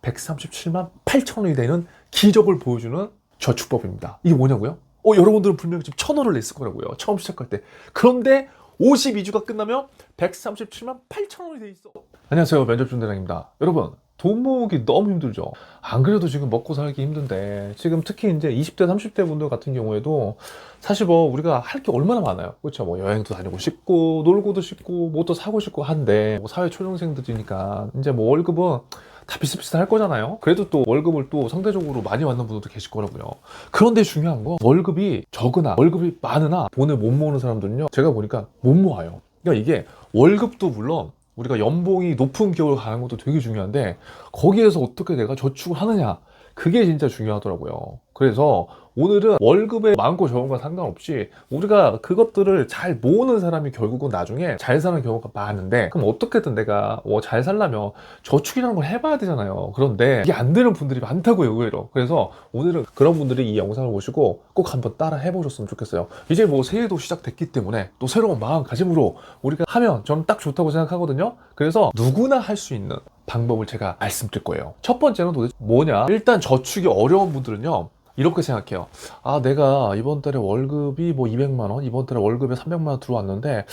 137만 8천 원이 되는 기적을 보여주는 저축법입니다. 이게 뭐냐고요? 여러분들은 분명히 지금 1,000원을 냈을 거라고요. 처음 시작할 때. 그런데 52주가 끝나면 137만 8천 원이 돼 있어. 안녕하세요. 면접준대장입니다. 여러분, 돈 모으기 너무 힘들죠. 안 그래도 지금 먹고 살기 힘든데, 지금 특히 이제 20대, 30대 분들 같은 경우에도 사실 뭐 우리가 할 게 얼마나 많아요. 그렇죠. 뭐 여행도 다니고 싶고, 놀고도 싶고, 뭐 또 사고 싶고 한데, 뭐 사회 초년생들이니까 이제 뭐 월급은 다 비슷비슷할 거잖아요. 그래도 또 월급을 또 상대적으로 많이 받는 분들도 계실 거라고요. 그런데 중요한 건 월급이 적으나 월급이 많으나 돈을 못 모으는 사람들은요, 제가 보니까 못 모아요. 그러니까 이게 월급도 물론 우리가 연봉이 높은 기업을 가는 것도 되게 중요한데, 거기에서 어떻게 내가 저축을 하느냐, 그게 진짜 중요하더라고요. 그래서 오늘은 월급에 많고 적은과 상관없이 우리가 그것들을 잘 모으는 사람이 결국은 나중에 잘 사는 경우가 많은데, 그럼 어떻게든 내가 잘 살려면 저축이라는 걸 해봐야 되잖아요. 그런데 이게 안 되는 분들이 많다고요, 의외로. 그래서 오늘은 그런 분들이 이 영상을 보시고 꼭 한번 따라 해보셨으면 좋겠어요. 이제 뭐 새해도 시작됐기 때문에 또 새로운 마음가짐으로 우리가 하면 저는 딱 좋다고 생각하거든요. 그래서 누구나 할 수 있는 방법을 제가 말씀드릴 거예요. 첫 번째는 도대체 뭐냐? 일단 저축이 어려운 분들은요, 이렇게 생각해요. 내가 이번 달에 월급이 뭐 200만 원, 이번 달에 월급에 300만 원 들어왔는데,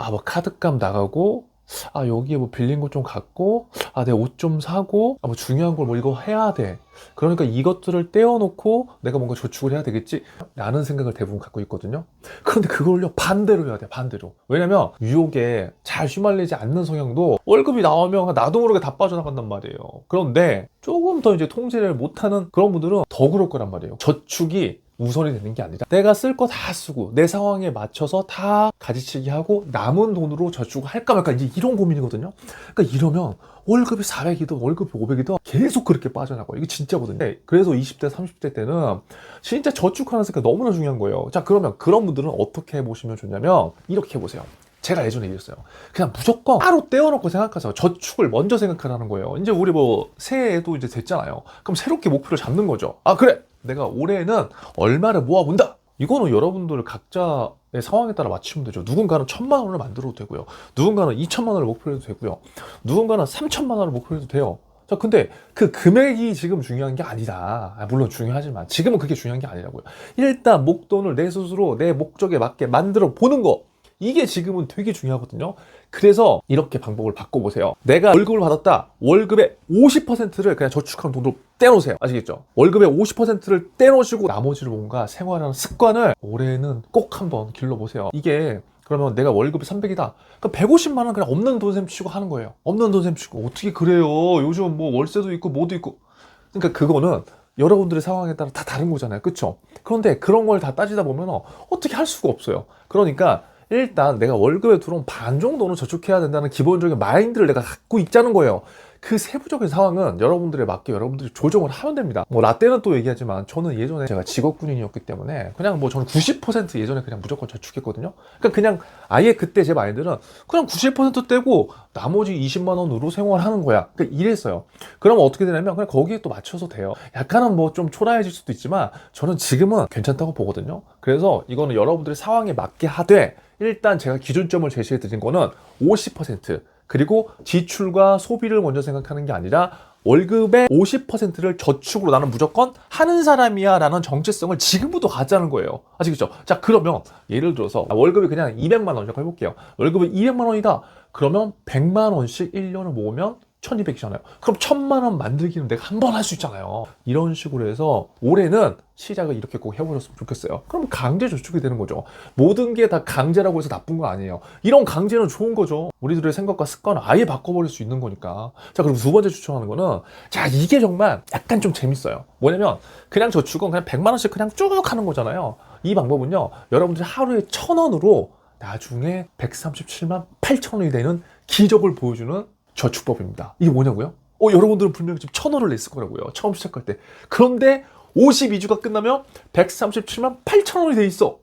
뭐 카드값 나가고, 여기에 뭐 빌린 거 좀 갚고, 내 옷 좀 사고, 뭐 중요한 걸 뭐 이거 해야 돼. 그러니까 이것들을 떼어놓고 내가 뭔가 저축을 해야 되겠지? 라는 생각을 대부분 갖고 있거든요. 그런데 그걸요, 반대로 해야 돼, 반대로. 왜냐면 유혹에 잘 휘말리지 않는 성향도 월급이 나오면 나도 모르게 다 빠져나간단 말이에요. 그런데 조금 더 이제 통제를 못하는 그런 분들은 더 그럴 거란 말이에요. 저축이 우선이 되는 게 아니라 내가 쓸 거 다 쓰고 내 상황에 맞춰서 다 가지치기 하고 남은 돈으로 저축을 할까 말까, 이제 이런 고민이거든요. 그러니까 이러면 월급이 400이든 월급이 500이든 계속 그렇게 빠져나가요. 이게 진짜거든요. 그래서 20대, 30대 때는 진짜 저축하는 습관이 너무나 중요한 거예요. 자, 그러면 그런 분들은 어떻게 해보시면 좋냐면, 이렇게 해보세요. 제가 예전에 얘기했어요. 그냥 무조건 따로 떼어놓고 생각하세요. 저축을 먼저 생각하라는 거예요. 이제 우리 뭐 새해에도 이제 됐잖아요. 그럼 새롭게 목표를 잡는 거죠. 그래, 내가 올해는 얼마를 모아본다. 이거는 여러분들 각자의 상황에 따라 맞추면 되죠. 누군가는 1,000만 원을 만들어도 되고요. 누군가는 2,000만 원을 목표로 해도 되고요. 누군가는 3,000만 원을 목표로 해도 돼요. 자, 근데 그 금액이 지금 중요한 게 아니다. 물론 중요하지만 지금은 그게 중요한 게 아니라고요. 일단 목돈을 내 스스로 내 목적에 맞게 만들어 보는 거, 이게 지금은 되게 중요하거든요. 그래서 이렇게 방법을 바꿔보세요. 내가 월급을 받았다. 월급의 50%를 그냥 저축한 돈으로 떼놓으세요. 아시겠죠? 월급의 50%를 떼놓으시고 나머지를 뭔가 생활하는 습관을 올해는 꼭 한번 길러보세요. 이게 그러면 내가 월급이 300이다. 그럼 150만 원 그냥 없는 돈 셈 치고 하는 거예요. 없는 돈 셈 치고. 어떻게 그래요? 요즘 뭐 월세도 있고 뭐도 있고. 그러니까 그거는 여러분들의 상황에 따라 다 다른 거잖아요. 그쵸? 그런데 그런 걸 다 따지다 보면 어떻게 할 수가 없어요. 그러니까 일단 내가 월급에 들어온 반 정도는 저축해야 된다는 기본적인 마인드를 내가 갖고 있자는 거예요. 그 세부적인 상황은 여러분들에 맞게 여러분들이 조정을 하면 됩니다. 뭐 라떼는 또 얘기하지만 저는 예전에 제가 직업 군인이었기 때문에 그냥 뭐 저는 90% 예전에 그냥 무조건 저축했거든요. 그러니까 그냥 아예 그때 제 마인드는 그냥 90% 떼고 나머지 20만 원으로 생활하는 거야. 그러니까 이랬어요. 그러면 어떻게 되냐면 그냥 거기에 또 맞춰서 돼요. 약간은 뭐 좀 초라해질 수도 있지만 저는 지금은 괜찮다고 보거든요. 그래서 이거는 여러분들의 상황에 맞게 하되, 일단 제가 기준점을 제시해 드린 거는 50%, 그리고 지출과 소비를 먼저 생각하는 게 아니라 월급의 50%를 저축으로 나는 무조건 하는 사람이야 라는 정체성을 지금부터 가자는 거예요. 아시겠죠? 자, 그러면 예를 들어서 월급이 그냥 200만 원이라고 해볼게요. 월급이 200만 원이다. 그러면 100만 원씩 1년을 모으면 1200이잖아요. 그럼 1000만 원 만들기는 내가 한 번 할 수 있잖아요. 이런 식으로 해서 올해는 시작을 이렇게 꼭 해보셨으면 좋겠어요. 그럼 강제 저축이 되는 거죠. 모든 게 다 강제라고 해서 나쁜 거 아니에요. 이런 강제는 좋은 거죠. 우리들의 생각과 습관을 아예 바꿔버릴 수 있는 거니까. 자, 그리고 두 번째 추천하는 거는, 자, 이게 정말 약간 좀 재밌어요. 뭐냐면 그냥 저축은 그냥 100만 원씩 그냥 쭉 하는 거잖아요. 이 방법은요, 여러분들이 하루에 1,000원으로 나중에 137만 8천 원이 되는 기적을 보여주는 저축법입니다. 이게 뭐냐고요? 여러분들은 분명히 지금 1,000원을 냈을 거라고요. 처음 시작할 때. 그런데 52주가 끝나면 137만 8천 원이 돼 있어.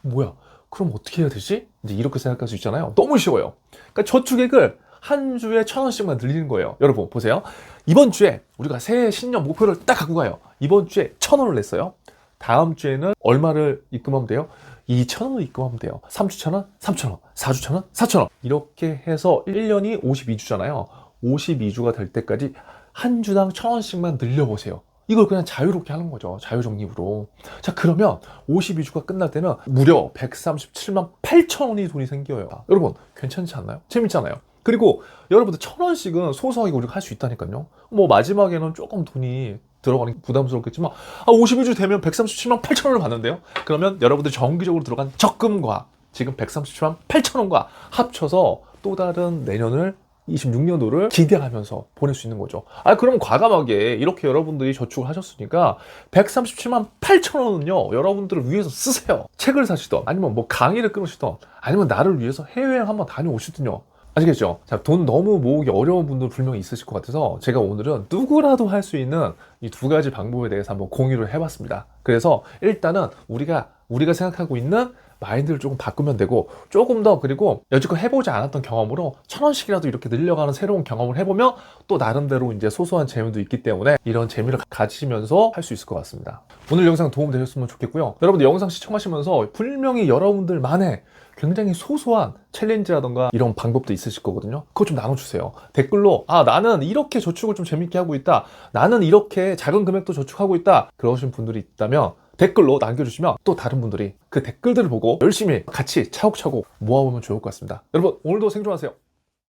뭐야? 그럼 어떻게 해야 되지? 이제 이렇게 생각할 수 있잖아요. 너무 쉬워요. 그러니까 저축액을 한 주에 1,000원씩만 늘리는 거예요. 여러분 보세요. 이번 주에 우리가 새해 신년 목표를 딱 갖고 가요. 이번 주에 1,000원을 냈어요. 다음 주에는 얼마를 입금하면 돼요? 2,000원을 입금하면 돼요. 3주 1,000원, 3,000원, 4주 1,000원, 4,000원. 이렇게 해서 1년이 52주잖아요. 52주가 될 때까지 한 주당 1,000원씩만 늘려보세요. 이걸 그냥 자유롭게 하는 거죠. 자유적립으로. 자, 그러면 52주가 끝날 때는 무려 137만 8천 원이 돈이 생겨요. 여러분, 괜찮지 않나요? 재밌잖아요. 그리고 여러분들 1,000원씩은 소소하게 우리가 할 수 있다니까요. 뭐 마지막에는 조금 돈이 들어가는 게 부담스럽겠지만 52주 되면 137만 8천 원을 받는데요. 그러면 여러분들 정기적으로 들어간 적금과 지금 137만 8천 원과 합쳐서 또 다른 내년을 26년도를 기대하면서 보낼 수 있는 거죠. 그럼 과감하게 이렇게 여러분들이 저축을 하셨으니까 137만 8천 원은요, 여러분들을 위해서 쓰세요. 책을 사시던, 아니면 뭐 강의를 끊으시던, 아니면 나를 위해서 해외여행 한번 다녀오시든요. 아시겠죠? 자, 돈 너무 모으기 어려운 분들 분명히 있으실 것 같아서 제가 오늘은 누구라도 할 수 있는 이 두 가지 방법에 대해서 한번 공유를 해봤습니다. 그래서 일단은 우리가 생각하고 있는 마인드를 조금 바꾸면 되고, 조금 더, 그리고 여지껏 해보지 않았던 경험으로 1,000원씩이라도 이렇게 늘려가는 새로운 경험을 해보면 또 나름대로 이제 소소한 재미도 있기 때문에 이런 재미를 가지시면서 할 수 있을 것 같습니다. 오늘 영상 도움 되셨으면 좋겠고요. 여러분들 영상 시청하시면서 분명히 여러분들만의 굉장히 소소한 챌린지라던가 이런 방법도 있으실 거거든요. 그거 좀 나눠주세요. 댓글로 나는 이렇게 저축을 좀 재밌게 하고 있다, 나는 이렇게 작은 금액도 저축하고 있다, 그러신 분들이 있다면 댓글로 남겨주시면 또 다른 분들이 그 댓글들을 보고 열심히 같이 차곡차곡 모아보면 좋을 것 같습니다. 여러분, 오늘도 생존하세요.